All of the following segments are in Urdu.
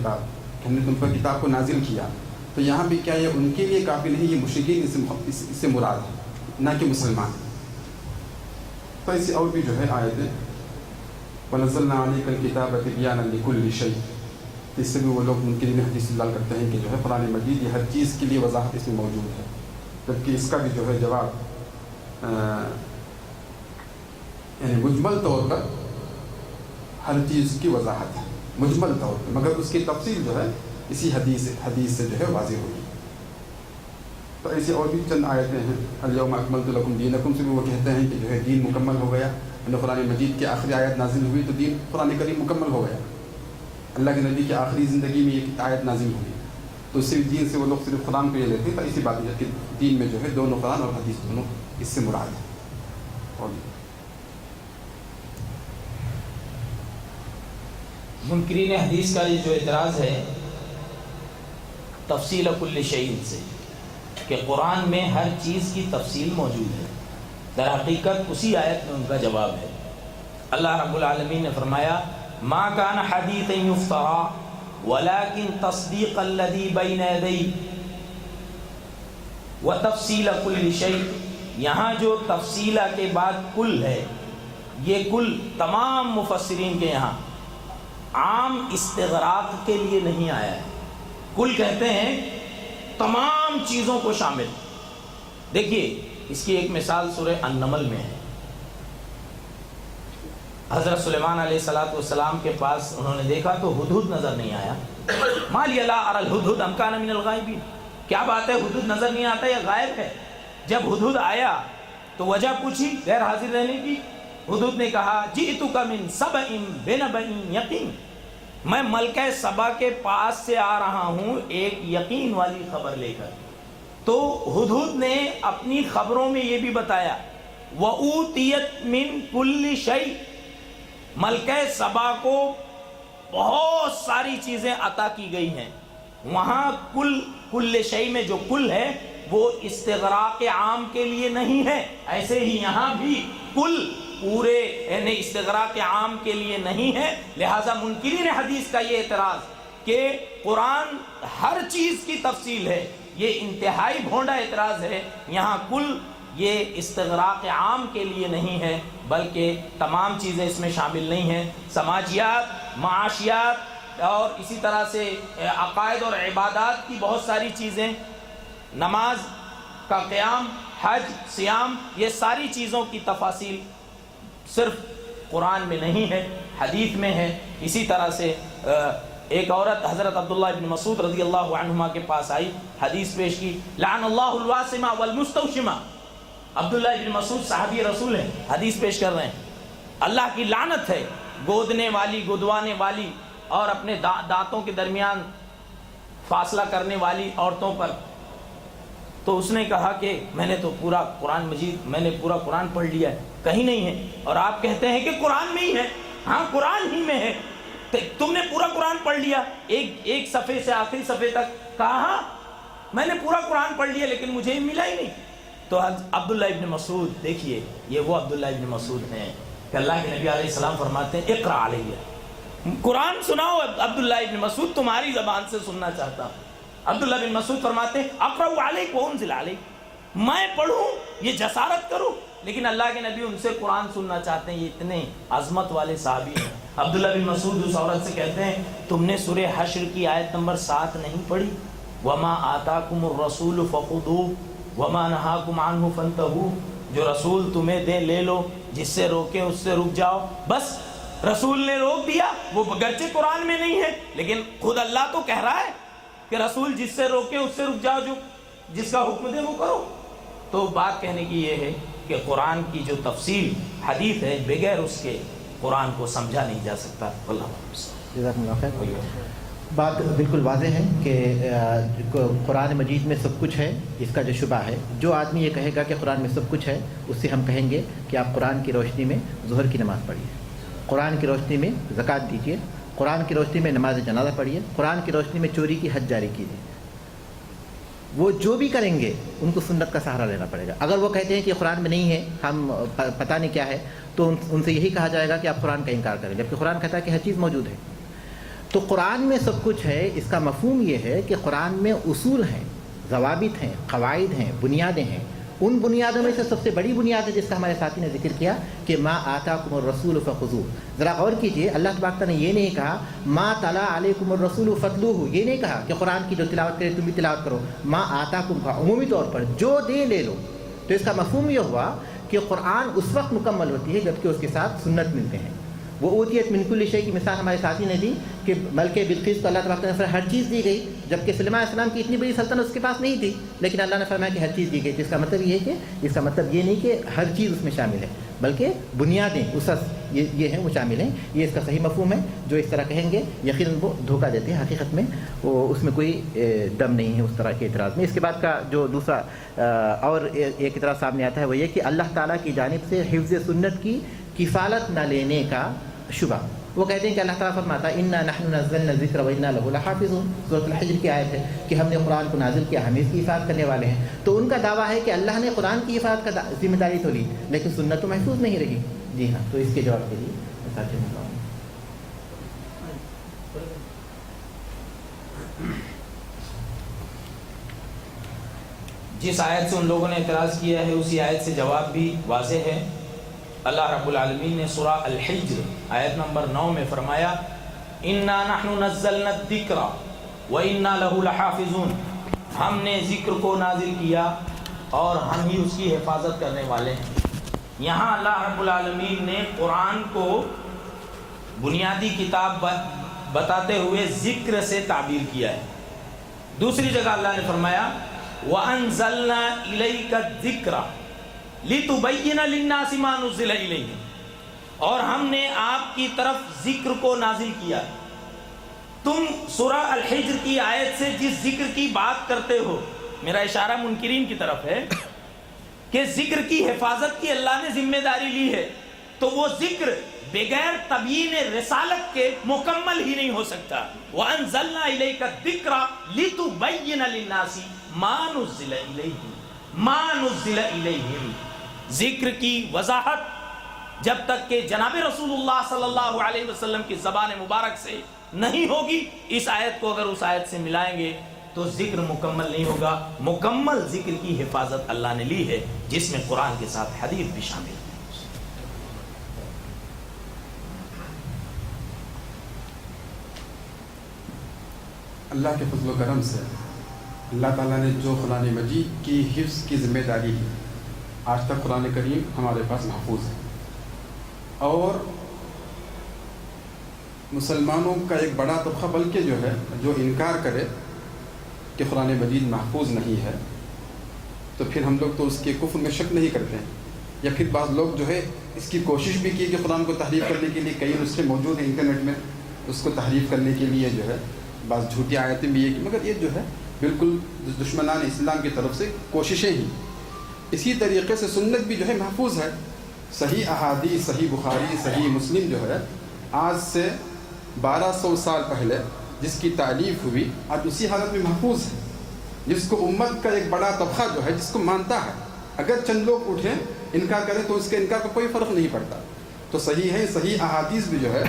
ہم نے تم پر کتاب کو نازل کیا. تو یہاں بھی کیا یہ ان کے لیے کافی نہیں, یہ مشرکین اس سے مراد ہے, نہ کہ مسلمان. تو ایسی اور بھی جو ہے آیتیں, وَنَزَّلْنَا عَلَيْكَ الْكِتَابَ تِبْيَانًا لِكُلِّ شَيْءٍ, اس سے بھی وہ لوگ منکرین حدیث استدلال کرتے ہیں کہ جو ہے قرآن مجید یہ ہر چیز کے لیے وضاحت اس میں موجود ہے, جبکہ اس کا بھی جو ہے جواب یعنی مجمل طور پر ہر چیز کی وضاحت ہے, مجمل طور پر, مگر اس کی تفصیل جو ہے اسی حدیث سے جو ہے واضح ہوگی. تو ایسی اور بھی چند آیتیں ہیں. الیوم اکملت لکم دینکم سے بھی وہ کہتے ہیں کہ جو ہے دین مکمل ہو گیا. قرآن مجید کی آخری آیت نازل ہوئی تو دین قرآن کریم مکمل ہو گیا. اللہ کے نبی کی آخری زندگی میں ایک آیت نازل ہوئی, تو صرف دین سے وہ لوگ صرف قرآن کو یہ لیتے ہیں. تو اسی بات ہے کہ دین میں جو ہے دونوں قرآن اور حدیث دونوں اس سے مراد ہے. اور منکرین حدیث کا یہ جو اعتراض ہے تفصیل کل شیء سے, کہ قرآن میں ہر چیز کی تفصیل موجود ہے, در حقیقت اسی آیت میں ان کا جواب ہے. اللہ رب العالمین نے فرمایا ما کان حدیثا یفترى ولکن تصدیق الذی بین یدیہ وتفصیل کل شیء. یہاں جو تفصیلہ کے بعد کل ہے, یہ کل تمام مفسرین کے یہاں عام استغراق کے لیے نہیں آیا ہے. کل کہتے ہیں تمام چیزوں کو شامل. دیکھیے اس کی ایک مثال سورہ النمل میں ہے. حضرت سلیمان علیہ السلام کے پاس انہوں نے دیکھا تو ہدہد نظر نہیں آیا. ما لی لا اری الہدہد ام کان من الغائبین, کیا بات ہے ہدہد نظر نہیں آتا, یہ غائب ہے. جب ہدہد آیا تو وجہ پوچھی غیر حاضر رہنے کی. ہدہد نے کہا جئتک من سبأ بنبأ یقین, میں ملکہ سبا کے پاس سے آ رہا ہوں ایک یقین والی خبر لے کر. تو ہدہد نے اپنی خبروں میں یہ بھی بتایا وَأُوتِيَتْ مِن كُلِّ شَيْءٍ, ملکہ سبا کو بہت ساری چیزیں عطا کی گئی ہیں. وہاں کل شیء میں جو کل ہے وہ استغراق عام کے لیے نہیں ہے, ایسے ہی یہاں بھی کل پورے یعنی استغراق عام کے لیے نہیں ہے. لہذا منکرین حدیث کا یہ اعتراض کہ قرآن ہر چیز کی تفصیل ہے, یہ انتہائی بھونڈا اعتراض ہے. یہاں کل یہ استغراق عام کے لیے نہیں ہے بلکہ تمام چیزیں اس میں شامل نہیں ہیں. سماجیات, معاشیات اور اسی طرح سے عقائد اور عبادات کی بہت ساری چیزیں, نماز کا قیام, حج, صیام, یہ ساری چیزوں کی تفاصیل صرف قرآن میں نہیں ہے, حدیث میں ہے. اسی طرح سے ایک عورت حضرت عبداللہ ابن مسعود رضی اللہ عنہما کے پاس آئی, حدیث پیش کی لعن اللہ الواسمہ والمستوشمہ. عبداللہ ابن مسعود صحابی رسول ہیں, حدیث پیش کر رہے ہیں اللہ کی لعنت ہے گودنے والی, گدوانے والی اور اپنے دانتوں کے درمیان فاصلہ کرنے والی عورتوں پر. تو اس نے کہا کہ میں نے تو پورا قرآن مجید, میں نے پورا قرآن پڑھ لیا ہے, کہیں نہیں ہے, اور آپ کہتے ہیں کہ قرآن میں ہی ہے. ہاں قرآن ہی میں ہے, تم نے پورا قرآن پڑھ لیا ایک صفحے سے آخری صفحے تک. کہا میں نے پورا قرآن پڑھ لیا لیکن مجھے ملا ہی نہیں. تو عبداللہ ابن مسعود, دیکھیے یہ وہ عبداللہ ابن مسعود ہیں کہ اللہ کے نبی علیہ السلام فرماتے ہیں اقرأ علیہ, قرآن سناؤ. عبداللہ ابن مسعود تمہاری زبان سے سننا چاہتا ہوں. عبداللہ بن مسعود فرماتے ہیں اقرأ علیک وانزل علیک, میں پڑھوں یہ جسارت کروں, لیکن اللہ کے نبی ان سے قرآن سننا چاہتے ہیں. یہ اتنے عظمت والے صحابی ہیں. عبداللہ بن مسعود اس عورت سے کہتے ہیں تم نے سورہ حشر کی آیت نمبر 7 نہیں پڑھی, وما آتاکم الرسول فخذوہ وما نہاکم عنہ فانتہوا, جو رسول تمہیں دے لے لو, جس سے روکیں اس سے رک جاؤ. بس رسول نے روک دیا, وہ گرچہ قرآن میں نہیں ہے لیکن خود اللہ تو کہہ رہا ہے کہ رسول جس سے روکے اس سے رک جاؤ, جو جس کا حکم دے وہ کرو. تو بات کہنے کی یہ ہے کہ قرآن کی جو تفصیل حدیث ہے بغیر اس کے قرآن کو سمجھا نہیں جا سکتا. بات بالکل واضح ہے کہ قرآن مجید میں سب کچھ ہے. اس کا جو شبہ ہے, جو آدمی یہ کہے گا کہ قرآن میں سب کچھ ہے, اس سے ہم کہیں گے کہ آپ قرآن کی روشنی میں ظہر کی نماز پڑھیے, قرآن کی روشنی میں زکوٰۃ دیجیے, قرآن کی روشنی میں نماز جنازہ پڑھیے, قرآن کی روشنی میں چوری کی حد جاری کیجیے. وہ جو بھی کریں گے ان کو سنت کا سہارا لینا پڑے گا. اگر وہ کہتے ہیں کہ قرآن میں نہیں ہے, ہم پتہ نہیں کیا ہے, تو ان سے یہی کہا جائے گا کہ آپ قرآن کا انکار کریں, جبکہ قرآن کہتا ہے کہ ہر چیز موجود ہے. تو قرآن میں سب کچھ ہے، اس کا مفہوم یہ ہے کہ قرآن میں اصول ہیں، ضوابط ہیں، قواعد ہیں، بنیادیں ہیں۔ ان بنیادوں میں سے سب سے بڑی بنیاد ہے جس کا ہمارے ساتھی نے ذکر کیا کہ ما آتاکم الرسول فخذوہ۔ ذرا غور کیجئے، اللہ تبارک نے یہ نہیں کہا ما تلا علیکم الرسول فتلوہ، یہ نہیں کہا کہ قرآن کی جو تلاوت کرے تم بھی تلاوت کرو، ما آتاکم کا عمومی طور پر جو دے لے لو۔ تو اس کا مفہوم یہ ہوا کہ قرآن اس وقت مکمل ہوتی ہے جبکہ اس کے ساتھ سنت ملتے ہیں۔ وہ اوتیت من کل شیء کی مثال ہمارے ساتھی نے دی کہ ملکہ بلقیس کو اللہ تبارک نے ہر چیز دی گئی، جبکہ سلیمان علیہ السلام کی اتنی بڑی سلطنت اس کے پاس نہیں تھی، لیکن اللہ نے فرمایا کہ ہر چیز دی گئی۔ جس کا مطلب یہ ہے کہ اس کا مطلب یہ نہیں کہ ہر چیز اس میں شامل ہے، بلکہ بنیادیں اسس یہ ہیں وہ شامل ہیں۔ یہ اس کا صحیح مفہوم ہے۔ جو اس طرح کہیں گے یقیناً وہ دھوکہ دیتے ہیں، حقیقت میں وہ اس میں کوئی دم نہیں ہے اس طرح کے اعتراض میں۔ اس کے بعد کا جو دوسرا اور ایک اعتراض سامنے آتا ہے وہ یہ کہ اللہ تعالیٰ کی جانب سے حفظ سنت کی کفالت نہ لینے کا شبہ۔ وہ کہتے ہیں کہ اللہ تعالیٰ فرماتا ہے انا نحن نزلنا الذکر وانا لہ لحافظون، سورۃ الحجر کی آیت ہے کہ ہم نے قرآن کو نازل کیا، ہم اس کی حفاظت کرنے والے ہیں۔ تو ان کا دعویٰ ہے کہ اللہ نے قرآن کی حفاظت کا ذمہ داری تو لی لیکن سنت تو محفوظ نہیں رہی۔ جی ہاں، تو اس کے جواب کے لیے جس آیت سے ان لوگوں نے اعتراض کیا ہے اسی آیت سے جواب بھی واضح ہے۔ اللہ رب العالمین نے سورہ الحجر آیت نمبر 9 میں فرمایا انا نحن نزلنا الذکر وانا لہ لحافظون، ہم نے ذکر کو نازل کیا اور ہم ہی اس کی حفاظت کرنے والے ہیں۔ یہاں اللہ رب العالمین نے قرآن کو بنیادی کتاب بتاتے ہوئے ذکر سے تعبیر کیا ہے۔ دوسری جگہ اللہ نے فرمایا وَأَنزَلْنَا إِلَيْكَ الذِّكْرَ لِتُبَيِّنَ لِلنَّاسِ مَا نُزِّلَ إِلَيْهِمْ، اور ہم نے آپ کی طرف ذکر کو نازل کیا۔ تم سورہ الحجر کی آیت سے جس ذکر کی بات کرتے ہو، میرا اشارہ منکرین کی طرف ہے کہ ذکر کی حفاظت کی اللہ نے ذمہ داری لی ہے، تو وہ ذکر بغیر تبیین رسالت کے مکمل ہی نہیں ہو سکتا۔ وَأَنزَلْنَا إِلَيْكَ الذِّكْرَ لِتُبَيِّنَ لِلنَّاسِ مَا نُزِّلَ إِلَيْهِمْ، مَا نُزِّلَ إِلَيْهِمْ، ذکر کی وضاحت جب تک کہ جناب رسول اللہ صلی اللہ علیہ وسلم کی زبان مبارک سے نہیں ہوگی، اس آیت کو اگر اس آیت سے ملائیں گے تو ذکر مکمل نہیں ہوگا۔ مکمل ذکر کی حفاظت اللہ نے لی ہے جس میں قرآن کے ساتھ حدیث بھی شامل ہے۔ اللہ کے فضل و کرم سے اللہ تعالیٰ نے جو قرآن مجید کی حفظ کی ذمہ داری لی، آج تک قرآن کریم ہمارے پاس محفوظ ہے، اور مسلمانوں کا ایک بڑا طبقہ بلکہ جو ہے جو انکار کرے کہ قرآن مجید محفوظ نہیں ہے تو پھر ہم لوگ تو اس کے کفر میں شک نہیں کرتے ہیں، یا پھر بعض لوگ جو ہے اس کی کوشش بھی کی کہ قرآن کو تحریف کرنے کے لیے کئی نسخے موجود ہیں انٹرنیٹ میں، اس کو تحریف کرنے کے لیے جو ہے بعض جھوٹی آیتیں بھی یہ، مگر یہ جو ہے بالکل دشمنان اسلام کی طرف سے کوششیں ہی۔ اسی طریقے سے سنت بھی جو ہے محفوظ ہے، صحیح احادیث، صحیح بخاری، صحیح مسلم جو ہے آج سے 1200 سال پہلے جس کی تالیف ہوئی آج اسی حالت میں محفوظ ہے، جس کو امت کا ایک بڑا طبقہ جو ہے جس کو مانتا ہے، اگر چند لوگ اٹھیں انکار کریں تو اس کے انکار کو کوئی فرق نہیں پڑتا۔ تو صحیح ہے، صحیح احادیث بھی جو ہے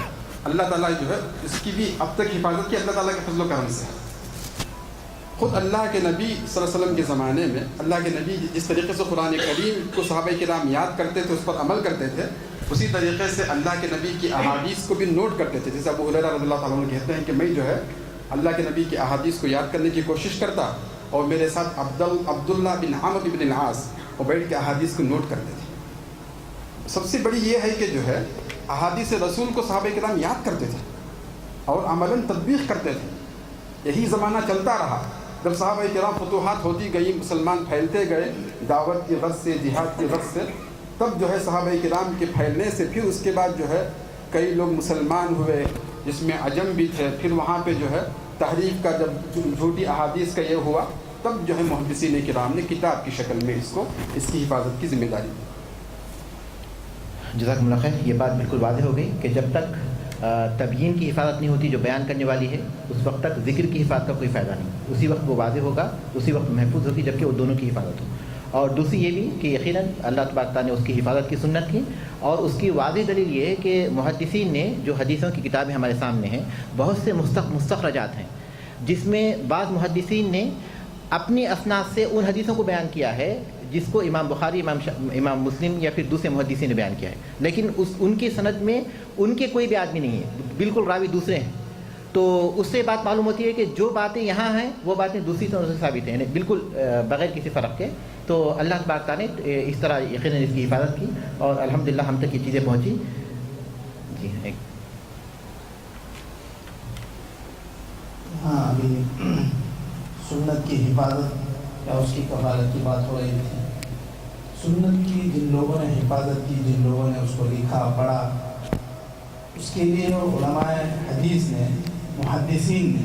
اللہ تعالیٰ جو ہے اس کی بھی اب تک حفاظت کی اللہ تعالیٰ کے فضل و کرم سے۔ خود اللہ کے نبی صلی اللہ علیہ وسلم کے زمانے میں اللہ کے نبی جس طریقے سے قرآن کریم کو صحابہ کرام یاد کرتے تھے، اس پر عمل کرتے تھے، اسی طریقے سے اللہ کے نبی کی احادیث کو بھی نوٹ کرتے تھے۔ جیسے ابو ہریرہ رضی اللہ تعالیٰ عنہ کہتے ہیں کہ میں جو ہے اللہ کے نبی کی احادیث کو یاد کرنے کی کوشش کرتا اور میرے ساتھ عبداللہ بن عمرو بن العاص وہ بیٹھ کے احادیث کو نوٹ کرتے تھے۔ سب سے بڑی یہ ہے کہ جو ہے احادیث رسول کو صحابہ کرام یاد کرتے تھے اور عملاً تطبیق کرتے تھے۔ یہی زمانہ چلتا رہا، جب صحابہ کرام فتوحات ہوتی گئی، مسلمان پھیلتے گئے دعوت کی غرض سے، جہاد کی غرض سے، تب جو ہے صحابہ کرام کے پھیلنے سے پھر اس کے بعد جو ہے کئی لوگ مسلمان ہوئے جس میں عجم بھی تھے، پھر وہاں پہ جو ہے تحریف کا جب جھوٹی احادیث کا یہ ہوا تب جو ہے محدثین کرام نے کتاب کی شکل میں اس کی حفاظت کی ذمہ داری دی۔ جزاکم اللہ خیر، یہ بات بالکل واضح ہو گئی کہ جب تک تبیین کی حفاظت نہیں ہوتی جو بیان کرنے والی ہے، اس وقت تک ذکر کی حفاظت کا کوئی فائدہ نہیں۔ اسی وقت وہ واضح ہوگا، اسی وقت محفوظ ہوگی جبکہ وہ دونوں کی حفاظت ہو۔ اور دوسری یہ بھی کہ یقیناً اللہ تبارک تعالیٰ نے اس کی حفاظت کی سنت کی، اور اس کی واضح دلیل یہ ہے کہ محدثین نے جو حدیثوں کی کتابیں ہمارے سامنے ہیں بہت سے مستخرجات ہیں، جس میں بعض محدثین نے اپنی اسناد سے ان حدیثوں کو بیان کیا ہے جس کو امام بخاری، امام مسلم یا پھر دوسرے محدثین نے بیان کیا ہے، لیکن ان کی سند میں ان کے کوئی بھی آدمی نہیں ہے، بالکل راوی دوسرے ہیں. تو اس سے بات معلوم ہوتی ہے کہ جو باتیں یہاں ہیں وہ باتیں دوسری طرح سے ثابت ہیں، یعنی بالکل بغیر کسی فرق کے. تو اللہ تبارک تعالیٰ نے اس طرح یقیناً اس کی حفاظت کی اور الحمدللہ ہم تک یہ چیزیں پہنچی. جی ہاں، ابھی سنت کی حفاظت یا اس کی کفالت کی بات ہو رہی تھی. سنت کی جن لوگوں نے حفاظت کی، جن لوگوں نے اس کو لکھا پڑھا، اس کے لیے علماء حدیث نے، محدثین نے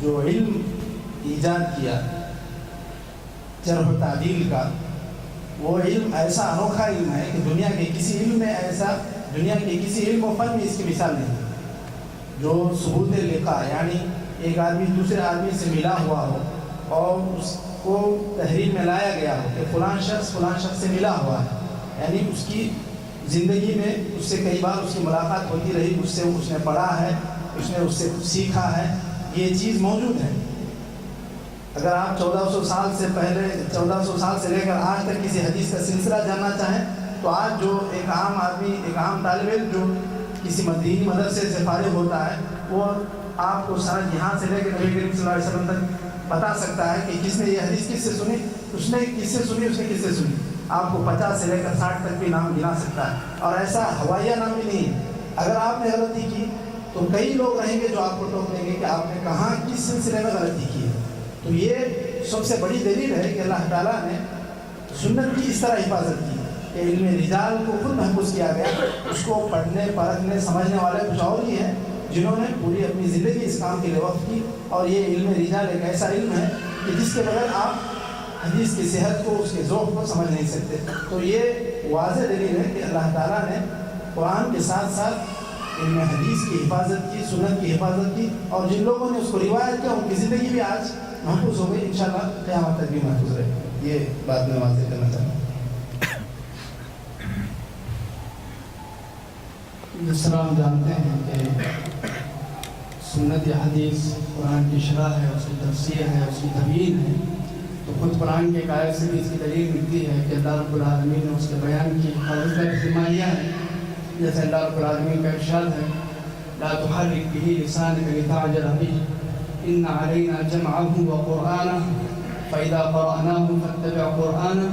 جو علم ایجاد کیا جرح و تعدیل کا، وہ علم ایسا انوکھا علم ہے کہ دنیا کے کسی علم میں ایسا، دنیا کے کسی علم و فن میں اس کی مثال نہیں ہے. جو ثبوت لقاء، یعنی ایک آدمی دوسرے آدمی سے ملا ہوا ہو اور اس کو تحریر میں لایا گیا ہو کہ فلاں شخص سے ملا ہوا ہے، یعنی اس کی زندگی میں اس سے کئی بار اس کی ملاقات ہوتی رہی، اس نے پڑھا ہے، اس نے اس سے کچھ سیکھا ہے، یہ چیز موجود ہے. اگر آپ 1400 سال سے پہلے، 1400 سال سے لے کر آج تک کسی حدیث کا سلسلہ جاننا چاہیں تو آج جو ایک عام آدمی، ایک عام طالب علم جو کسی دینی مدرسے سے فارغ ہوتا ہے، وہ آپ کو سارا یہاں سے لے کے نبی کریم صلی اللہ علیہ وسلم تک بتا سکتا ہے کہ کس نے یہ حدیث کس سے سنی، اس نے کس سے سنی. آپ کو 50 سے لے کر 60 تک بھی نام گنا سکتا ہے، اور ایسا ہوائیہ نام بھی نہیں ہے. اگر آپ نے غلطی کی تو کئی لوگ رہیں گے جو آپ کو ٹوک دیں گے کہ آپ نے کہاں کس سلسلے میں غلطی کی ہے. تو یہ سب سے بڑی دلیل ہے کہ اللہ تعالیٰ نے سنت کی اس طرح حفاظت کی کہ علم رجال کو خود محفوظ کیا گیا. اس کو پڑھنے، پرکھنے، سمجھنے والے کچھ اور ہی ہیں جنہوں نے پوری اپنی زندگی اس کام کے لیے وقف کی. اور یہ علم رجال ایک ایسا علم ہے کہ جس کے بغیر آپ حدیث کی صحت کو، اس کے ذوق کو سمجھ نہیں سکتے. تو یہ واضح دلیل ہے کہ اللہ تعالیٰ نے قرآن کے ساتھ ساتھ علم حدیث کی حفاظت کی، سنت کی حفاظت کی، اور جن لوگوں نے اس کو روایت کیا ان کی زندگی بھی آج محفوظ ہو گئی، انشاءاللہ قیامت تک بھی محفوظ رہے. یہ بات میں واضح کرنا چاہتا ہوں. جس طرح ہم جانتے ہیں کہ سنت یا حدیث قرآن کی شرح ہے، اس کی تفسیر ہے، اس کی تبیین ہے، تو خود قرآن کے ایک آیت سے بھی اس کی دلیل ملتی ہے کہ اللہ رب العالمین نے اس کے بیان کی حفاظت کا فرمایا ہے. جیسے اللہ رب العالمین کا ارشاد ہے لا تحرک به لسانک لتعجل به ان علینا جمعه وقرآنه فاذا قرأناه فاتبع قرآنه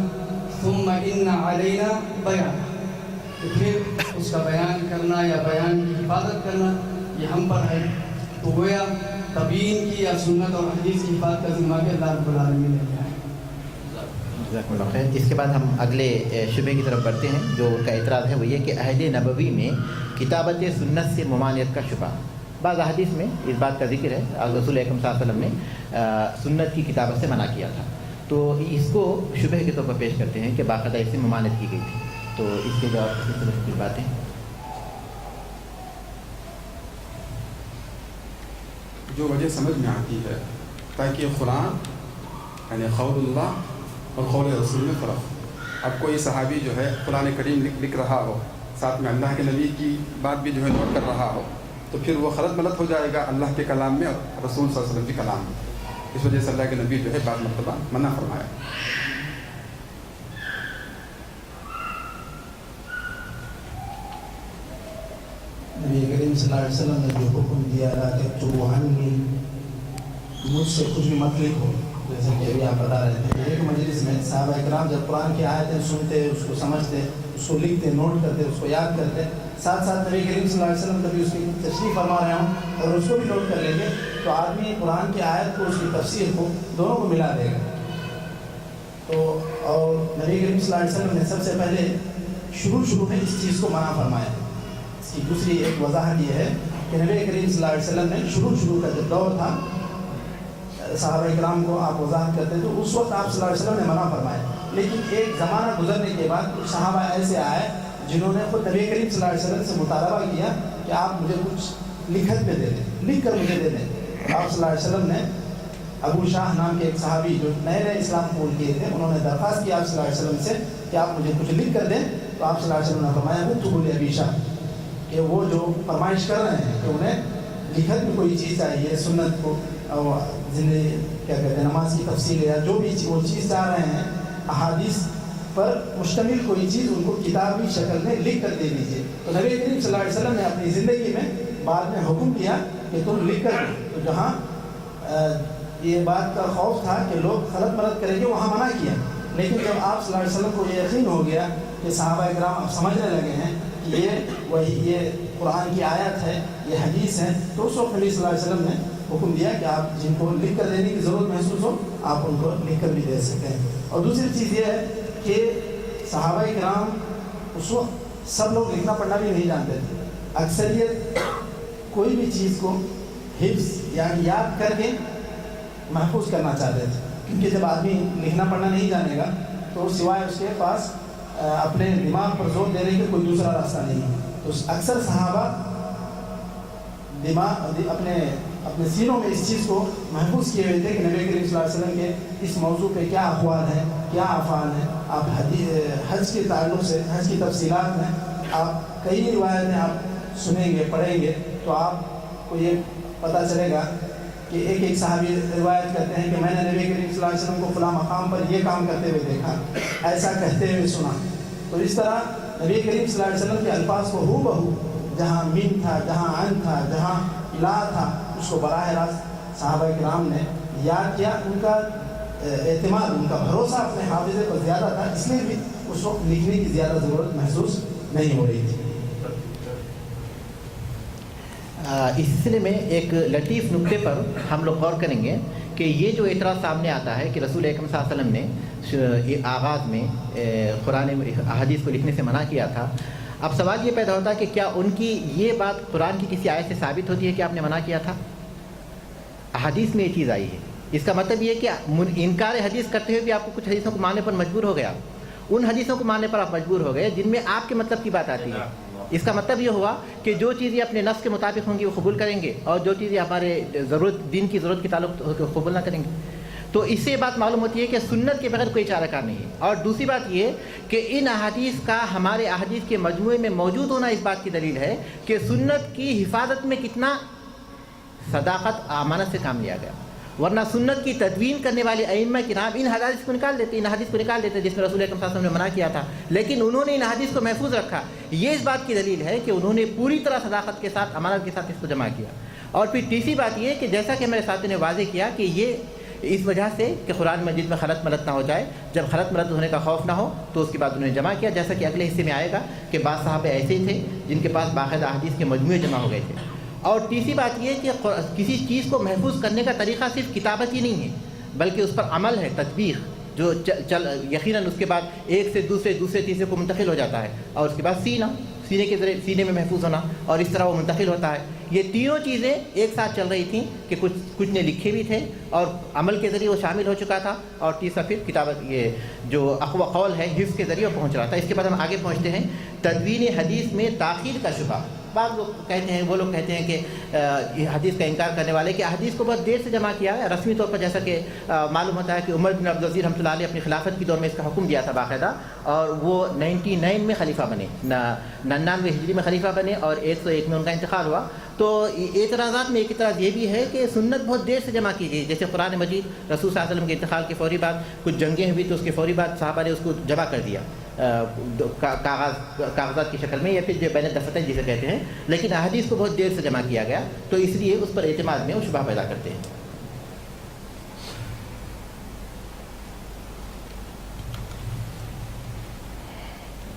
ثم ان علینا بیانه. تو پھر اس کا بیان کرنا یا بیان کی حفاظت کرنا یہ ہم پر ہے. تو گویا تبیین کی یا سنت اور حدیث کی حفاظت کا ذمہ بھی اللہ رب العالمین نے لیا ہے. جزاکم اللہ خیر. اس کے بعد ہم اگلے شبے کی طرف بڑھتے ہیں. جو ان کا اعتراض ہے وہ یہ کہ عہد نبوی میں کتابت سنت سے ممانعت کا شبہ. بعض احادیث میں اس بات کا ذکر ہے، رسول اکرم صلی اللہ علیہ وسلم نے سنت کی کتابت سے منع کیا تھا. تو اس کو شبہ کے طور پر پیش کرتے ہیں کہ باقاعدہ اس سے ممانعت کی گئی تھی. تو اس کے جواب کس طرح کی باتیں؟ جو وجہ سمجھ میں آتی ہے تاکہ قرآن یعنی قول اللہ اور قول رسول میں فرق. اب کوئی صحابی جو ہے قرآن کریم لکھ رہا ہو، ساتھ میں اللہ کے نبی کی بات بھی جو ہے نوٹ کر رہا ہو، تو پھر وہ غلط ملت ہو جائے گا اللہ کے کلام میں اور رسول صلی اللہ علیہ وسلم کے کلام میں. اس وجہ سے اللہ کے نبی جو ہے بعض مرتبہ منع فرمایا. نبی کریم صلی اللہ علیہ وسلم نے جو حکم دیا لا تکتبوا عنی، مجھ سے کچھ بھی مت لکھو، جیسے کہ ابھی آپ بتا رہے تھے. ایک مجلس میں صحابہ کرام جب قرآن کی آیتیں سنتے، اس کو سمجھتے، اس کو لکھتے، نوٹ کرتے، اس کو یاد کرتے، ساتھ ساتھ نبی کریم صلی اللہ علیہ وسلم کبھی اس کی تشریح فرما رہے ہوں اور اس کو بھی نوٹ کر لیں گے، تو آدمی قرآن کی آیت کو، اس کی تفسیر کو، دونوں کو ملا دے گا. تو اور نبی کریم صلی اللہ علیہ وسلم نے سب سے پہلے شروع میں اس چیز کو منع فرمایا. اس کی دوسری ایک وضاحت یہ ہے کہ نبی کریم صلی اللہ علیہ وسلم نے شروع کا جب دور تھا، صحابہ اکرام کو آپ وضاحت کرتے تو اس وقت آپ صلی اللہ علیہ وسلم نے منع فرمایا. لیکن ایک زمانہ گزرنے کے بعد کچھ صحابہ ایسے آئے جنہوں نے خود نبی کریم صلی اللہ علیہ وسلم سے مطالبہ کیا کہ آپ مجھے کچھ لکھت پہ دے دیں، لکھ کر مجھے دے دیں. آپ صلی اللہ علیہ وسلم نے ابو شاہ نام کے ایک صحابی جو نئے نئے اسلام قبول کیے تھے، انہوں نے درخواست کی آپ صلی اللہ علیہ وسلم سے کہ آپ مجھے کچھ لکھ کر دیں، تو آپ صلی اللہ علیہ وسلم نے فرمایا اکتبوا لأبی شاہ، کہ وہ جو فرمائش کر رہے ہیں کہ انہیں لکھت میں کوئی چیز چاہیے، سنت کو زندگی کیا کہتے ہیں نماز کی تفصیل یا جو بھی وہ چیز چاہ رہے ہیں، احادیث پر مشتمل کوئی چیز ان کو کتابی شکل میں لکھ کر دے دیجیے۔ تو نبی کریم صلی اللہ علیہ وسلم نے اپنی زندگی میں بعد میں حکم کیا کہ تم لکھ کر دو، تو جہاں یہ بات کا خوف تھا کہ لوگ غلط مرد کریں گے وہاں منع کیا، لیکن جب آپ صلی اللہ علیہ وسلم کو یہ یقین ہو گیا کہ صحابہ کرام اب سمجھنے لگے ہیں کہ یہ قرآن کی آیت ہے، یہ حدیث ہے، تو اس وقت نبی صلی اللہ علیہ وسلم نے حکم دیا کہ آپ جن کو لکھ کر دینے کی ضرورت محسوس ہو آپ ان کو لکھ کر بھی دے سکتے ہیں۔ اور دوسری چیز یہ ہے کہ صحابہ کرام اس وقت سب لوگ لکھنا پڑھنا بھی نہیں جانتے تھے، اکثریت کوئی بھی چیز کو حفظ یا یاد کر کے محفوظ کرنا چاہتے تھے، کیونکہ جب آدمی لکھنا پڑھنا نہیں جانے گا تو سوائے اس کے پاس اپنے دماغ پر زور دینے کے کوئی دوسرا راستہ نہیں ہے۔ تو اکثر صحابہ اپنے سینوں میں اس چیز کو محفوظ کیے ہوئے تھے کہ نبی کریم صلی اللہ علیہ وسلم کے اس موضوع پہ کیا اقوال ہیں، کیا افعال ہیں۔ آپ حج کے تعلق سے حج کی تفصیلات میں آپ کئی روایتیں آپ سنیں گے پڑھیں گے تو آپ کو یہ پتہ چلے گا کہ ایک صحابی روایت کرتے ہیں کہ میں نے نبی کریم صلی اللہ علیہ وسلم کو فلاں مقام پر یہ کام کرتے ہوئے دیکھا، ایسا کہتے ہوئے سنا۔ تو اس طرح نبی کریم صلی اللہ علیہ وسلم کے الفاظ کو ہو بہو جہاں من تھا، جہاں عن تھا، جہاں لا تھا، اس کو براہ راست صحابہ کرام نے یاد کیا۔ ان کا اعتماد، ان کا بھروسہ اپنے حافظے پر زیادہ تھا، اس لیے بھی اس وقت لکھنے کی زیادہ ضرورت محسوس نہیں ہو رہی تھی۔ اس سلسلے میں ایک لطیف نکتے پر ہم لوگ غور کریں گے کہ یہ جو اعتراض سامنے آتا ہے کہ رسول اکرم صلی اللہ علیہ وسلم نے آغاز میں قرآن احادیث کو لکھنے سے منع کیا تھا، اب سوال یہ پیدا ہوتا ہے کہ کیا ان کی یہ بات قرآن کی کسی آیت سے ثابت ہوتی ہے کہ آپ نے منع کیا تھا؟ احادیث میں یہ چیز آئی ہے، اس کا مطلب یہ ہے کہ انکار حدیث کرتے ہوئے بھی آپ کو کچھ حدیثوں کو ماننے پر مجبور ہو گیا، ان حدیثوں کو ماننے پر آپ مجبور ہو گئے جن میں آپ کے مطلب کی بات آتی ہے۔ اس کا مطلب یہ ہوا کہ جو چیزیں اپنے نفس کے مطابق ہوں گی وہ قبول کریں گے، اور جو چیزیں ہمارے دین کی ضرورت کے تعلق قبول نہ کریں گے۔ تو اس سے بات معلوم ہوتی ہے کہ سنت کے بغیر کوئی چارہ کار نہیں ہے۔ اور دوسری بات یہ کہ ان احادیث کا ہمارے احادیث کے مجموعے میں موجود ہونا اس بات کی دلیل ہے کہ سنت کی حفاظت میں کتنا صداقت امانت سے کام لیا گیا، ورنہ سنت کی تدوین کرنے والے ائمہ کرام ان حدیث کو نکال دیتے، جس میں رسول اکرم صلی اللہ علیہ وسلم نے منع کیا تھا، لیکن انہوں نے ان حدیث کو محفوظ رکھا۔ یہ اس بات کی دلیل ہے کہ انہوں نے پوری طرح صداقت کے ساتھ، امانت کے ساتھ اس کو جمع کیا۔ اور پھر تیسری بات یہ کہ جیسا کہ ہمارے ساتھی نے واضح کیا کہ یہ اس وجہ سے کہ قرآن مجید میں خلط ملط نہ ہو جائے، جب خلط ملط ہونے کا خوف نہ ہو تو اس کے بعد انہوں نے جمع کیا، جیسا کہ اگلے حصے میں آئے گا کہ بعض صحابہ ایسے ہی تھے جن کے پاس باقاعدہ احادیث کے مجموعے جمع ہو گئے تھے۔ اور تیسری بات یہ کہ کسی چیز کو محفوظ کرنے کا طریقہ صرف کتابت ہی نہیں ہے، بلکہ اس پر عمل ہے، تطبیق، جو یقیناً اس کے بعد ایک سے دوسرے تیسرے کو منتقل ہو جاتا ہے، اور اس کے بعد سینے کے ذریعے سینے میں محفوظ ہونا، اور اس طرح وہ منتقل ہوتا ہے۔ یہ تینوں چیزیں ایک ساتھ چل رہی تھیں کہ کچھ نے لکھے بھی تھے اور عمل کے ذریعے وہ شامل ہو چکا تھا، اور تیسرا پھر کتابت، یہ جو اقوى قول ہے حفظ کے ذریعے پہنچ رہا تھا۔ اس کے بعد ہم آگے پہنچتے ہیں تدوین حدیث میں تاخیر کا شبہ۔ بعض لوگ کہتے ہیں، وہ لوگ کہتے ہیں کہ حدیث کا انکار کرنے والے کہ حدیث کو بہت دیر سے جمع کیا ہے، رسمی طور پر جیسا کہ معلوم ہوتا ہے کہ عمر بن عبدالعزیز رحمۃ اللہ علیہ اپنی خلافت کی دور میں اس کا حکم دیا تھا باقاعدہ، اور وہ 99 میں خلیفہ بنے، 99 ہجری میں خلیفہ بنے، اور 101 میں ان کا انتقال ہوا۔ تو اعتراضات میں ایک اعتراض یہ بھی ہے کہ سنت بہت دیر سے جمع کی گئی، جیسے قرآن مجید رسول صلی اللہ علیہ وسلم کے انتقال کے فوری بعد کچھ جنگیں ہوئی تو اس کے فوری بعد صحابہ نے اس کو جمع کر دیا کاغذات کی شکل میں، یا پھر جو بین الدفتین جسے کہتے ہیں، لیکن احادیث کو بہت دیر سے جمع کیا گیا، تو اس لیے اس پر اعتماد میں وہ شبہ پیدا کرتے ہیں۔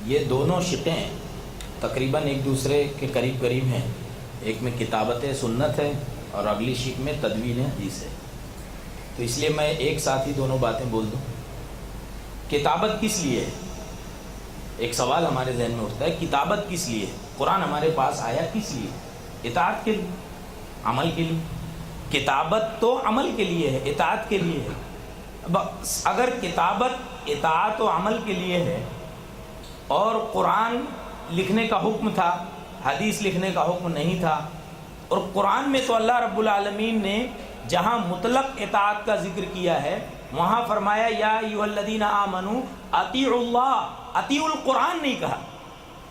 یہ دونوں شقیں تقریباً ایک دوسرے کے قریب ہیں، ایک میں کتابت سنت ہے اور اگلی شق میں تدوین حدیث ہے، تو اس لیے میں ایک ساتھ ہی دونوں باتیں بول دوں۔ کتابت کس لیے ہے؟ ایک سوال ہمارے ذہن میں اٹھتا ہے، کتابت کس لیے ہے؟ قرآن ہمارے پاس آیا کس لیے؟ اطاعت کے لیے، عمل کے لیے۔ کتابت تو عمل کے لیے ہے، اطاعت کے لیے ہے۔ اگر کتابت اطاعت و عمل کے لیے ہے اور قرآن لکھنے کا حکم تھا، حدیث لکھنے کا حکم نہیں تھا، اور قرآن میں تو اللہ رب العالمین نے جہاں مطلق اطاعت کا ذکر کیا ہے وہاں فرمایا یا ایھا الذین آمنوا اطیعوا اللہ، اطیعوا القرآن نہیں کہا،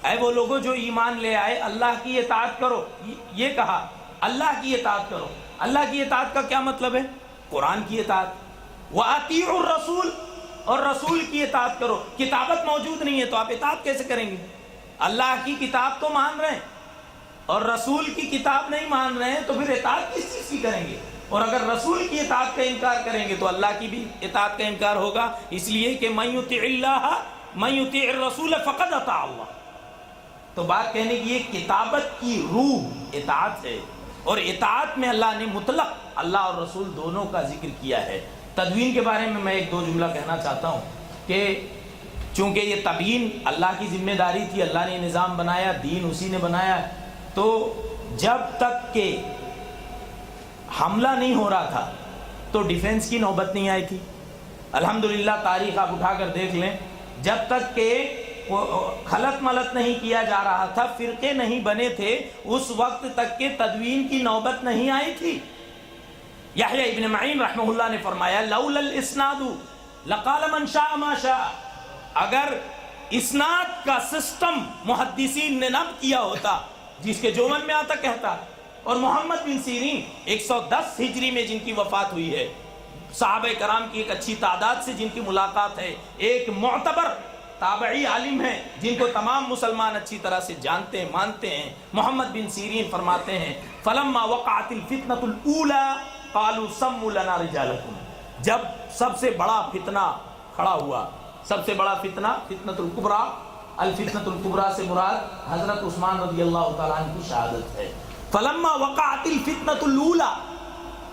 اے وہ لوگوں جو ایمان لے آئے اللہ کی اطاعت کرو، یہ کہا اللہ کی اطاعت کرو۔ اللہ کی اطاعت کا کیا مطلب ہے؟ قرآن کی اطاعت۔ وَأَطِيعُوا الرَّسُولَ، اور رسول کی اطاعت کرو۔ کتابت موجود نہیں ہے تو آپ اطاعت کیسے کریں گے؟ اللہ کی کتاب تو مان رہے ہیں اور رسول کی کتاب نہیں مان رہے ہیں تو پھر اطاعت کس چیز کی کریں گے؟ اور اگر رسول کی اطاعت کا انکار کریں گے تو اللہ کی بھی اطاعت کا انکار ہوگا، اس لیے کہ مَن یُطِعِ اللَّهَ مَن یُطِعِ الرَّسُولَ فَقَدْ اطاع اللہ۔ تو بات کہنے کی یہ کتابت کی روح اطاعت ہے، اور اطاعت میں اللہ نے مطلق اللہ اور رسول دونوں کا ذکر کیا ہے۔ تدوین کے بارے میں ایک دو جملہ کہنا چاہتا ہوں کہ چونکہ یہ تبیین اللہ کی ذمہ داری تھی، اللہ نے نظام بنایا، دین اسی نے بنایا، تو جب تک کہ حملہ نہیں ہو رہا تھا تو ڈیفنس کی نوبت نہیں آئی تھی۔ الحمدللہ تاریخ آپ اٹھا کر دیکھ لیں، جب تک کہ خلط ملط نہیں کیا جا رہا تھا، فرقے نہیں بنے تھے، اس وقت تک کہ تدوین کی نوبت نہیں آئی تھی۔ یحییٰ ابن معین رحمہ اللہ نے فرمایا لولا الاسناد لقال من شاء ما شاء، اگر اسناد کا سسٹم محدثین نے نہ کیا ہوتا، جس کے جو من میں آتا کہتا۔ اور محمد بن سیرین 110 ہجری میں جن کی وفات ہوئی ہے، صحابہ کرام کی ایک اچھی تعداد سے جن کی ملاقات ہے، ایک معتبر تابعی عالم ہیں جن کو تمام مسلمان اچھی طرح سے جانتے ہیں مانتے ہیں، محمد بن سیرین فرماتے ہیں فلما وقعت الفتنة الأولى قالوا سموا لنا رجالكم، جب سب سے بڑا فتنہ کھڑا ہوا، سب سے بڑا فتنہ فتنة الکبریٰ، الفتنة الکبریٰ سے مراد حضرت عثمان رضی اللہ تعالیٰ عنہ کی شہادت ہے۔ فلما وقعت الفتنة الأولى،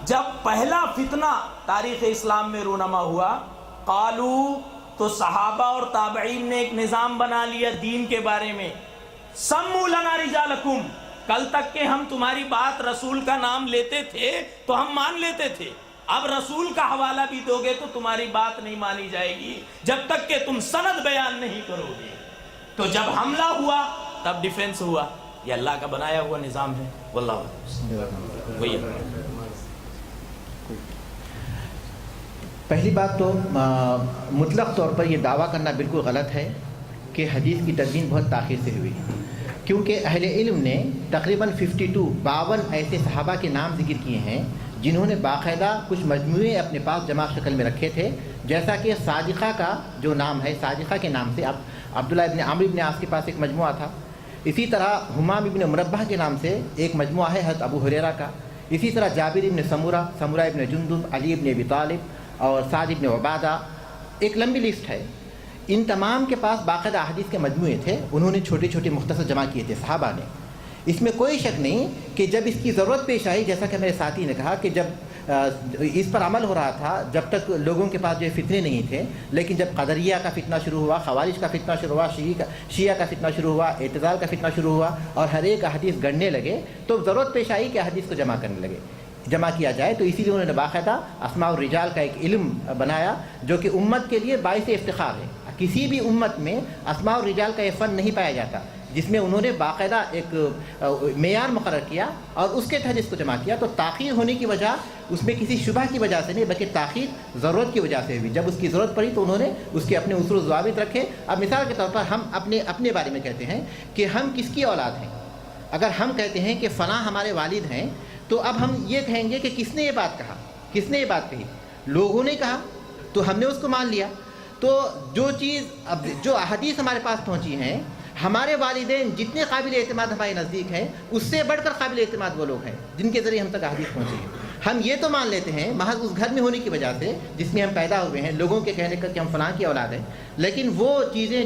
جب پہلا فتنہ تاریخ اسلام میں رونما ہوا، قالوا، تو صحابہ اور تابعین نے ایک نظام بنا لیا دین کے بارے میں، سموا لنا رجالکم، کل تک کہ ہم تمہاری بات رسول کا نام لیتے تھے تو ہم مان لیتے تھے، اب رسول کا حوالہ بھی دو گے تو تمہاری بات نہیں مانی جائے گی جب تک کہ تم سند بیان نہیں کرو گے۔ تو جب حملہ ہوا تب ڈیفنس ہوا، یہ اللہ کا بنایا ہوا نظام ہے۔ واللہ وہی پہلی بات تو مطلق طور پر یہ دعویٰ کرنا بالکل غلط ہے کہ حدیث کی تدوین بہت تاخیر سے ہوئی، کیونکہ اہل علم نے تقریباً 52 ایسے صحابہ کے نام ذکر کیے ہیں جنہوں نے باقاعدہ کچھ مجموعے اپنے پاس جمع شکل میں رکھے تھے، جیسا کہ صادقہ کا جو نام ہے، صادقہ کے نام سے عبداللہ ابن عمرو ابن عاص کے پاس ایک مجموعہ تھا، اسی طرح حمام ابن مربہ کے نام سے ایک مجموعہ ہے حضرت ابو ہریرہ کا، اسی طرح جابر ابن سمورہ ابن جندب، علی ابن ابی طالب اور سعد ابن عبادہ، ایک لمبی لسٹ ہے۔ ان تمام کے پاس باقاعدہ احادیث کے مجموعے تھے، انہوں نے چھوٹے چھوٹے مختصر جمع کیے تھے صحابہ نے۔ اس میں کوئی شک نہیں کہ جب اس کی ضرورت پیش آئی، جیسا کہ میرے ساتھی نے کہا کہ جب اس پر عمل ہو رہا تھا، جب تک لوگوں کے پاس جو فتنے نہیں تھے، لیکن جب قدریہ کا فتنہ شروع ہوا، خوارج کا فتنہ شروع ہوا، شیعہ کا فتنہ شروع ہوا، اعتزال کا فتنہ شروع ہوا اور ہر ایک احادیث گڑنے لگے، تو ضرورت پیش آئی کہ احادیث کو جمع کرنے لگے، جمع کیا جائے۔ تو اسی لیے انہوں نے باقاعدہ اسماء الرجال کا ایک علم بنایا جو کہ امت کے لیے باعث افتخار ہے۔ کسی بھی امت میں اسماء الرجال کا یہ فن نہیں پایا جاتا جس میں انہوں نے باقاعدہ ایک معیار مقرر کیا اور اس کے تحت اس کو جمع کیا۔ تو تاخیر ہونے کی وجہ اس میں کسی شبہ کی وجہ سے نہیں، بلکہ تاخیر ضرورت کی وجہ سے ہوئی۔ جب اس کی ضرورت پڑی تو انہوں نے اس کے اپنے اصول و ضوابط رکھے۔ اب مثال کے طور پر ہم اپنے بارے میں کہتے ہیں کہ ہم کس کی اولاد ہیں۔ اگر ہم کہتے ہیں کہ فلاں ہمارے والد ہیں تو اب ہم یہ کہیں گے کہ کس نے یہ بات کہا، کس نے یہ بات کہی، لوگوں نے کہا تو ہم نے اس کو مان لیا۔ تو جو احادیث ہمارے پاس پہنچی ہیں، ہمارے والدین جتنے قابل اعتماد ہمارے نزدیک ہیں، اس سے بڑھ کر قابل اعتماد وہ لوگ ہیں جن کے ذریعے ہم تک احادیث پہنچی ہیں۔ ہم یہ تو مان لیتے ہیں محض اس گھر میں ہونے کی وجہ سے جس میں ہم پیدا ہوئے ہیں، لوگوں کے کہنے کا کہ ہم فلاں کی اولاد ہیں، لیکن وہ چیزیں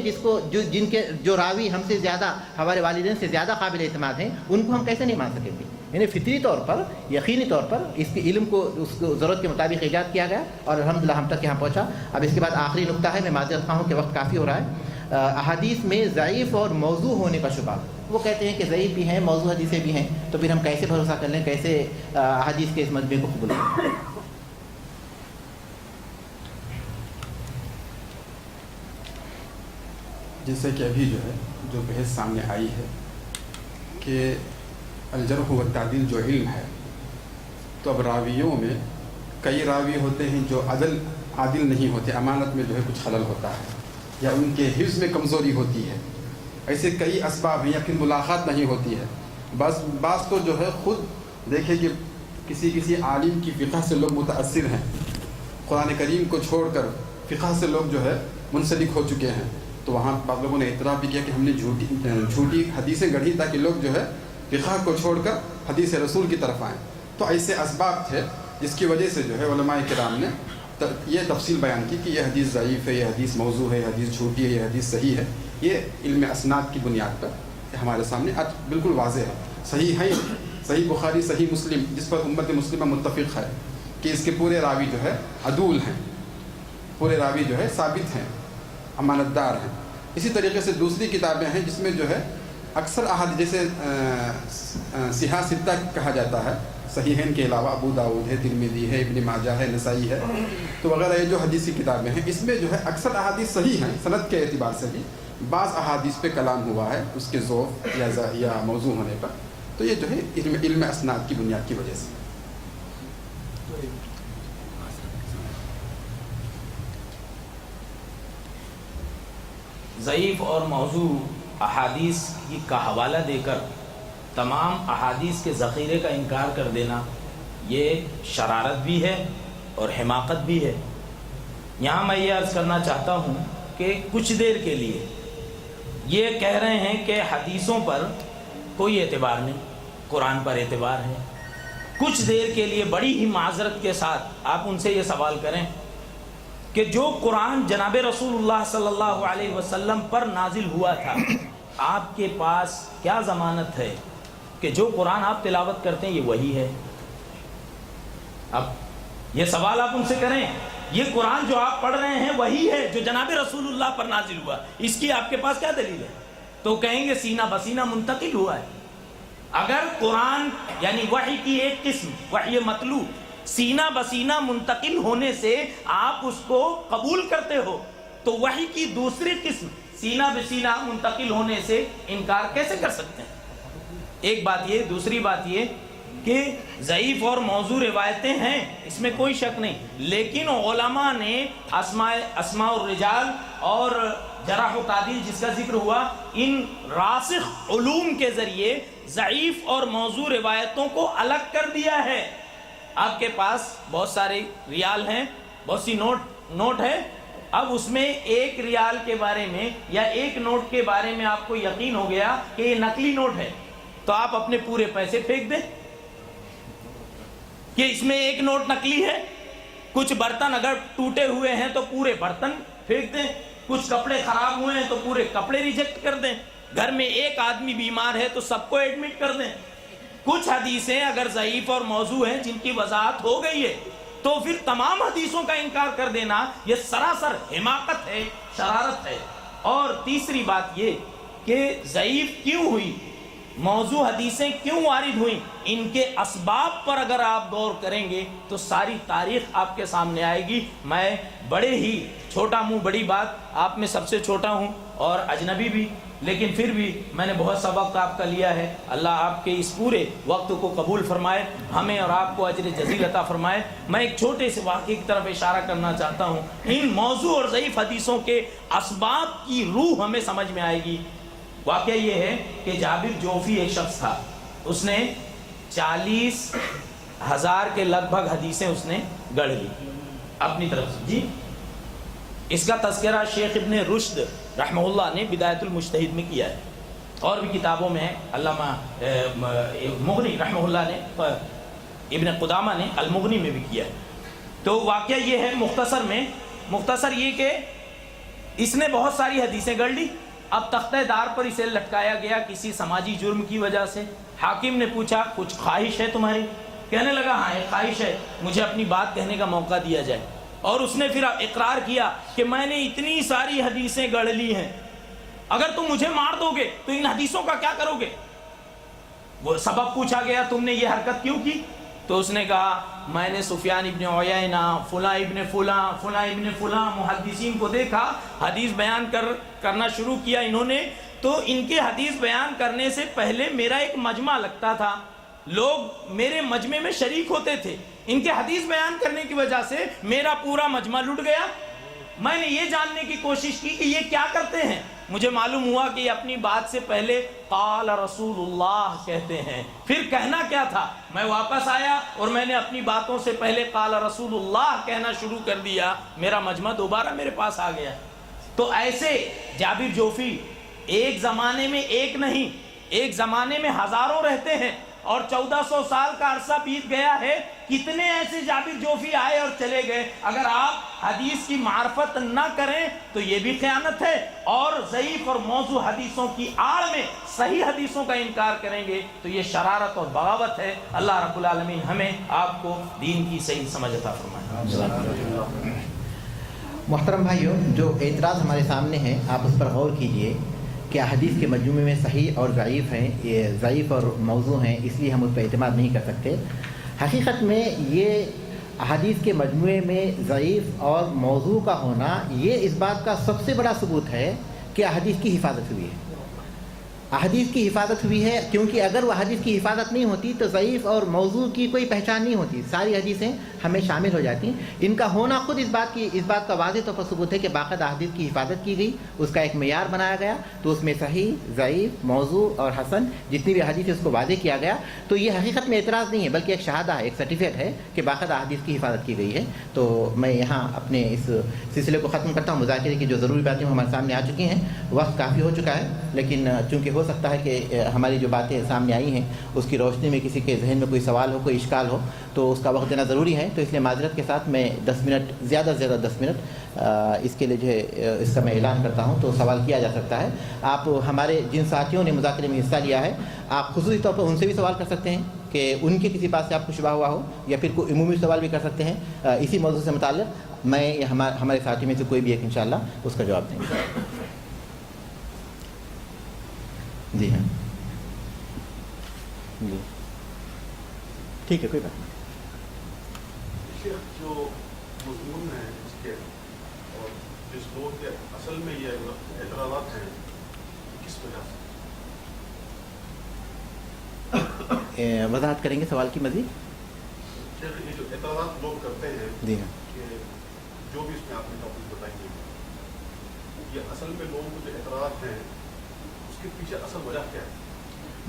جن کے جو راوی ہم سے زیادہ، ہمارے والدین سے زیادہ قابل اعتماد ہیں، ان کو ہم کیسے نہیں مان سکیں گے؟ یعنی فطری طور پر، یقینی طور پر اس کے علم کو اس کو ضرورت کے مطابق ایجاد کیا گیا اور الحمدللہ ہم تک یہاں پہنچا۔ اب اس کے بعد آخری نقطہ ہے، میں معذرت خواہ ہوں کہ وقت کافی ہو رہا ہے۔ احادیث میں ضعیف اور موضوع ہونے کا شبہ، وہ کہتے ہیں کہ ضعیف بھی ہیں، موضوع حدیثیں بھی ہیں، تو پھر ہم کیسے بھروسہ کر لیں، کیسے احادیث کے اس مجموعے کو قبول کریں؟ جیسے کہ ابھی جو بحث سامنے آئی ہے کہ الجرح و تعدیل جو علم ہے، تو اب راویوں میں کئی راوی ہوتے ہیں جو عادل نہیں ہوتے، امانت میں جو ہے کچھ خلل ہوتا ہے یا ان کے حفظ میں کمزوری ہوتی ہے، ایسے کئی اسباب ہیں، یا پھر ملاقات نہیں ہوتی ہے۔ بعض تو جو ہے خود دیکھیں کہ کسی عالم کی فقہ سے لوگ متاثر ہیں، قرآن کریم کو چھوڑ کر فقہ سے لوگ جو ہے منسلک ہو چکے ہیں، تو وہاں بعض لوگوں نے اعتراف بھی کیا کہ ہم نے جھوٹی حدیثیں گڑھی تاکہ لوگ جو ہے فقہ کو چھوڑ کر حدیث رسول کی طرف آئیں۔ تو ایسے اسباب تھے جس کی وجہ سے جو ہے علماء کرام نے یہ تفصیل بیان کی کہ یہ حدیث ضعیف ہے، یہ حدیث موضوع ہے، یہ حدیث جھوٹی ہے، یہ حدیث صحیح ہے۔ یہ علم اسناد کی بنیاد پر ہمارے سامنے بالکل واضح ہے۔ صحیح ہے، صحیح بخاری، صحیح مسلم، جس پر امت مسلمہ متفق ہے کہ اس کے پورے راوی جو ہے عدول ہیں، پورے راوی جو ہے ثابت ہیں، امانت دار ہیں۔ اسی طریقے سے دوسری کتابیں ہیں جس میں جو ہے اکثر احادیث، جیسے صحاح ستہ کہا جاتا ہے، صحیحین کے علاوہ ابو داؤد ہے، ترمذی ہے، ابن ماجہ ہے، نسائی ہے، تو وغیرہ یہ جو حدیثی کتابیں ہیں، اس میں جو ہے اکثر احادیث صحیح ہیں سند کے اعتبار سے بھی، بعض احادیث پہ کلام ہوا ہے اس کے ضعف یا موضوع ہونے پر، تو یہ جو ہے علم اسناد کی بنیاد کی وجہ سے۔ ضعیف اور موضوع احادیث کا حوالہ دے کر تمام احادیث کے ذخیرے کا انکار کر دینا یہ شرارت بھی ہے اور حماقت بھی ہے۔ یہاں میں یہ عرض کرنا چاہتا ہوں کہ کچھ دیر کے لیے یہ کہہ رہے ہیں کہ حدیثوں پر کوئی اعتبار نہیں، قرآن پر اعتبار ہے۔ کچھ دیر کے لیے بڑی ہی معذرت کے ساتھ آپ ان سے یہ سوال کریں کہ جو قرآن جناب رسول اللہ صلی اللہ علیہ وسلم پر نازل ہوا تھا، آپ کے پاس کیا ضمانت ہے کہ جو قرآن آپ تلاوت کرتے ہیں یہ وہی ہے؟ اب یہ سوال آپ ان سے کریں، یہ قرآن جو آپ پڑھ رہے ہیں وہی ہے جو جناب رسول اللہ پر نازل ہوا، اس کی آپ کے پاس کیا دلیل ہے؟ تو کہیں گے سینہ بسینہ منتقل ہوا ہے۔ اگر قرآن یعنی وحی کی ایک قسم، وحی مطلوع، سینہ بسینہ منتقل ہونے سے آپ اس کو قبول کرتے ہو، تو وحی کی دوسری قسم سینہ بسینہ منتقل ہونے سے انکار کیسے کر سکتے ہیں؟ ایک بات یہ، دوسری بات یہ کہ ضعیف اور موضوع روایتیں ہیں، اس میں کوئی شک نہیں، لیکن علماء نے اسماء الرجال اور جرح و تعدیل جس کا ذکر ہوا، ان راسخ علوم کے ذریعے ضعیف اور موضوع روایتوں کو الگ کر دیا ہے۔ آپ کے پاس بہت سارے ریال ہیں، بہت سی نوٹ ہے، اب اس میں ایک ریال کے بارے میں یا ایک نوٹ کے بارے میں آپ کو یقین ہو گیا کہ یہ نقلی نوٹ ہے، تو آپ اپنے پورے پیسے پھینک دیں کہ اس میں ایک نوٹ نقلی ہے۔ کچھ برتن اگر ٹوٹے ہوئے ہیں تو پورے برتن پھینک دیں، کچھ کپڑے خراب ہوئے ہیں تو پورے کپڑے ریجیکٹ کر دیں، گھر میں ایک آدمی بیمار ہے تو سب کو ایڈمٹ کر دیں۔ کچھ حدیثیں اگر ضعیف اور موضوع ہیں جن کی وضاحت ہو گئی ہے تو پھر تمام حدیثوں کا انکار کر دینا یہ سراسر حماقت ہے، شرارت ہے۔ اور تیسری بات یہ کہ ضعیف کیوں ہوئی، موضوع حدیثیں کیوں وارد ہوئیں، ان کے اسباب پر اگر آپ غور کریں گے تو ساری تاریخ آپ کے سامنے آئے گی۔ میں بڑے ہی چھوٹا منہ بڑی بات، آپ میں سب سے چھوٹا ہوں اور اجنبی بھی، لیکن پھر بھی میں نے بہت سا وقت آپ کا لیا ہے۔ اللہ آپ کے اس پورے وقت کو قبول فرمائے، ہمیں اور آپ کو اجر جزیل عطا فرمائے۔ میں ایک چھوٹے سے واقعے کی طرف اشارہ کرنا چاہتا ہوں، ان موضوع اور ضعیف حدیثوں کے اسباب کی روح ہمیں سمجھ میں آئے گی۔ واقعہ یہ ہے کہ جابر جوفی ایک شخص تھا، اس نے 40,000 کے لگ بھگ حدیثیں اس نے گڑھ لی اپنی طرف سے۔ جی اس کا تذکرہ شیخ ابن رشد رحمہ اللہ نے بدایت المجتہد میں کیا ہے، اور بھی کتابوں میں ہے، علامہ مغنی رحمہ اللہ نے، ابن قدامہ نے المغنی میں بھی کیا ہے۔ تو واقعہ یہ ہے مختصر یہ کہ اس نے بہت ساری حدیثیں گڑھ لی۔ اب تختہ دار پر اسے لٹکایا گیا کسی سماجی جرم کی وجہ سے۔ حاکم نے پوچھا کچھ خواہش ہے تمہاری؟ کہنے لگا ہاں ایک خواہش ہے، مجھے اپنی بات کہنے کا موقع دیا جائے۔ اور اس نے پھر اقرار کیا کہ میں نے اتنی ساری حدیثیں گڑھ لی ہیں، اگر تم مجھے مار دو گے تو ان حدیثوں کا کیا کرو گے؟ وہ سبب پوچھا گیا تم نے یہ حرکت کیوں کی؟ تو اس نے کہا میں نے سفیان ابن عیینہ، فلاں ابن فلاں محدثین کو دیکھا، حدیث بیان کرنا شروع کیا انہوں نے، تو ان کے حدیث بیان کرنے سے پہلے میرا ایک مجمع لگتا تھا، لوگ میرے مجمع میں شریک ہوتے تھے، ان کے حدیث بیان کرنے کی وجہ سے میرا پورا مجمع لٹ گیا. میں نے یہ جاننے کی کوشش کی کہ یہ کیا کرتے ہیں. مجھے معلوم ہوا کہ یہ اپنی بات سے پہلے قال رسول اللہ کہتے ہیں. پھر کہنا کیا تھا؟ میں واپس آیا اور میں نے اپنی باتوں سے پہلے قال رسول اللہ کہنا شروع کر دیا. میرا مجمع دوبارہ میرے پاس آ گیا. تو ایسے جابر جوفی ایک زمانے میں ایک نہیں، ایک زمانے میں ہزاروں رہتے ہیں، اور 1400 سال کا عرصہ بیت گیا ہے. کتنے ایسے جابر جوفی آئے اور چلے گئے. اگر آپ حدیث کی معرفت نہ کریں تو یہ بھی خیانت ہے، اور ضعیف اور موضوع حدیثوں کی آڑ میں صحیح حدیثوں کا انکار کریں گے تو یہ شرارت اور بغاوت ہے. اللہ رب العالمین ہمیں آپ کو دین کی صحیح سمجھ عطا فرمائے. محترم بھائیوں، جو اعتراض ہمارے سامنے ہے آپ اس پر غور کیجئے کہ احادیث کے مجموعے میں صحیح اور ضعیف ہیں، یہ ضعیف اور موضوع ہیں، اس لیے ہم اس پہ اعتماد نہیں کر سکتے. حقیقت میں یہ احادیث کے مجموعے میں ضعیف اور موضوع کا ہونا یہ اس بات کا سب سے بڑا ثبوت ہے کہ احادیث کی حفاظت ہوئی ہے. احادیث کی حفاظت ہوئی ہے، کیونکہ اگر وہ حدیث کی حفاظت نہیں ہوتی تو ضعیف اور موضوع کی کوئی پہچان نہیں ہوتی، ساری حدیثیں ہمیں شامل ہو جاتی. ان کا ہونا خود اس بات کا واضح طور پر ثبوت ہے کہ باقاعدہ احادیث کی حفاظت کی گئی، اس کا ایک معیار بنایا گیا، تو اس میں صحیح، ضعیف، موضوع اور حسن جتنی بھی حدیث ہے اس کو واضح کیا گیا. تو یہ حقیقت میں اعتراض نہیں ہے بلکہ ایک شہادہ ہے، ایک سرٹیفکیٹ ہے کہ باقاعدہ حدیث کی حفاظت کی گئی ہے. تو میں یہاں اپنے اس سلسلے کو ختم کرتا ہوں. مذاکرے کی جو ضروری باتیں ہمارے سامنے آ چکی ہیں، وقت کافی ہو چکا ہے، لیکن چونکہ ہو سکتا ہے کہ ہماری جو باتیں سامنے آئی ہیں اس کی روشنی میں کسی کے ذہن میں کوئی سوال ہو، کوئی اشکال ہو، تو اس کا وقت دینا ضروری ہے. تو اس لیے معذرت کے ساتھ میں 10 منٹ، زیادہ سے زیادہ 10 منٹ اس کے لیے جو ہے اس کا میں اعلان کرتا ہوں. تو سوال کیا جا سکتا ہے. آپ ہمارے جن ساتھیوں نے مذاکرے میں حصہ لیا ہے آپ خصوصی طور پر ان سے بھی سوال کر سکتے ہیں کہ ان کے کسی بات سے آپ کو شبہ ہوا ہو، یا پھر کوئی عمومی سوال بھی کر سکتے ہیں اسی موضوع سے متعلق. میں ہمارے ساتھی میں سے کوئی بھی ایک انشاءاللہ اس کا جواب دیں گے. جی ہاں، جی ٹھیک ہے، کوئی بات نہیں. شیخ، جو مضمون ہے اس کے اور جس لوگ کے اصل میں یہ اعتراضات ہیں کس وجہ سے؟ وضاحت کریں گے سوال کی مزید. شیخ، یہ جو اعتراضات لوگ کرتے ہیں، جی ہاں، کہ جو بھی اس میں آپ نے ٹاپک بتائی ہے، یہ اصل میں لوگوں کے جو اعتراضات ہیں اس کے پیچھے اصل وجہ کیا ہے؟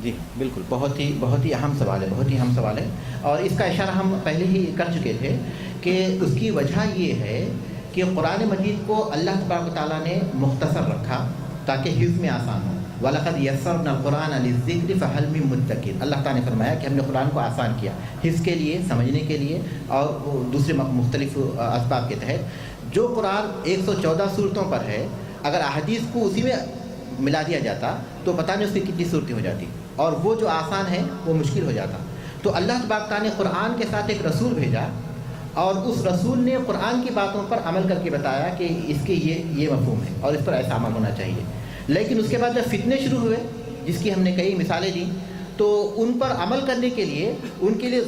جی بالکل، بہت ہی اہم سوال ہے، بہت ہی اہم سوال ہے. اور اس کا اشارہ ہم پہلے ہی کر چکے تھے کہ اس کی وجہ یہ ہے کہ قرآن مجید کو اللہ تبارک و تعالیٰ نے مختصر رکھا تاکہ حفظ میں آسان ہو. وَلَقَدْ يَسَّرْنَا الْقُرْآنَ لِلذِّكْرِ فَهَلْ مِن مُدَّكِرٍ. اللہ تعالیٰ نے فرمایا کہ ہم نے قرآن کو آسان کیا حفظ کے لیے، سمجھنے کے لیے اور دوسرے مختلف اسباب کے تحت. جو قرآن 114 صورتوں پر ہے، اگر احادیث کو اسی میں ملا دیا جاتا تو پتہ نہیں اس کی کتنی صورتیں ہو جاتی، اور وہ جو آسان ہے وہ مشکل ہو جاتا. تو اللہ تبارک تعالیٰ نے قرآن کے ساتھ ایک رسول بھیجا، اور اس رسول نے قرآن کی باتوں پر عمل کر کے بتایا کہ اس کے یہ مفہوم ہے اور اس پر ایسا عمل ہونا چاہیے. لیکن اس کے بعد جب فتنے شروع ہوئے، جس کی ہم نے کئی مثالیں دی، تو ان پر عمل کرنے کے لیے ان کے لیے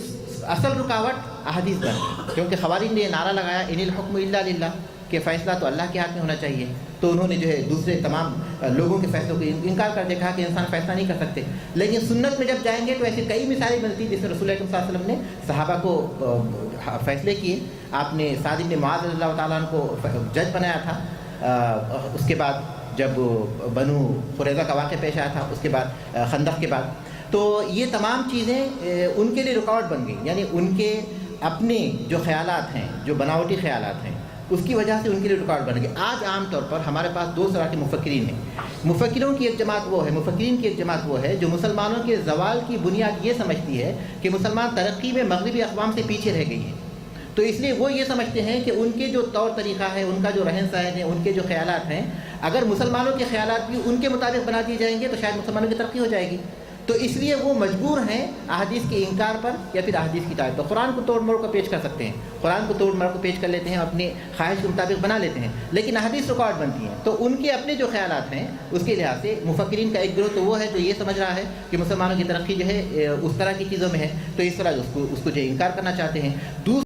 اصل رکاوٹ احادیث بن گئی. کیونکہ خوارج نے یہ نعرہ لگایا ان الحکم الا للہ، کہ فیصلہ تو اللہ کے ہاتھ میں ہونا چاہیے. تو انہوں نے جو ہے دوسرے تمام لوگوں کے فیصلوں کو انکار کر دیا، کہا کہ انسان فیصلہ نہیں کر سکتے. لیکن سنت میں جب جائیں گے تو ایسی کئی مثالیں ملتی جس میں رسول اللہ صلی اللہ علیہ وسلم نے صحابہ کو فیصلے کیے. آپ نے سعد بن معاذ رضی اللہ تعالیٰ عنہ کو جج بنایا تھا. اس کے بعد جب بنو قریظہ کا واقعہ پیش آیا تھا، اس کے بعد خندق کے بعد، تو یہ تمام چیزیں ان کے لیے رکاوٹ بن گئی. یعنی ان کے اپنے جو خیالات ہیں، جو بناوٹی خیالات ہیں، اس کی وجہ سے ان کے لیے رکاوٹ بن گئی. آج عام طور پر ہمارے پاس دو طرح کے مفکرین ہیں. مفکروں کی ایک جماعت وہ ہے، مفکرین کی ایک جماعت وہ ہے جو مسلمانوں کے زوال کی بنیاد یہ سمجھتی ہے کہ مسلمان ترقی میں مغربی اقوام سے پیچھے رہ گئی ہیں. تو اس لیے وہ یہ سمجھتے ہیں کہ ان کے جو طور طریقہ ہے، ان کا جو رہن سہن ہے، ان کے جو خیالات ہیں، اگر مسلمانوں کے خیالات بھی ان کے مطابق بنا دیے جائیں گے تو شاید مسلمانوں کی ترقی ہو جائے گی. تو اس لیے وہ مجبور ہیں احادیث کے انکار پر یا پھر احادیث کی تعریف پر. قرآن کو توڑ موڑ کر پیش کر سکتے ہیں، قرآن کو توڑ موڑ کر پیش کر لیتے ہیں، اپنی خواہش کے مطابق بنا لیتے ہیں، لیکن احادیث رکاوٹ بنتی ہیں. تو ان کے اپنے جو خیالات ہیں اس کے لحاظ سے مفکرین کا ایک گروہ تو وہ ہے جو یہ سمجھ رہا ہے کہ مسلمانوں کی ترقی جو ہے اس طرح کی چیزوں میں ہے، تو اس طرح اس کو جو انکار کرنا چاہتے ہیں.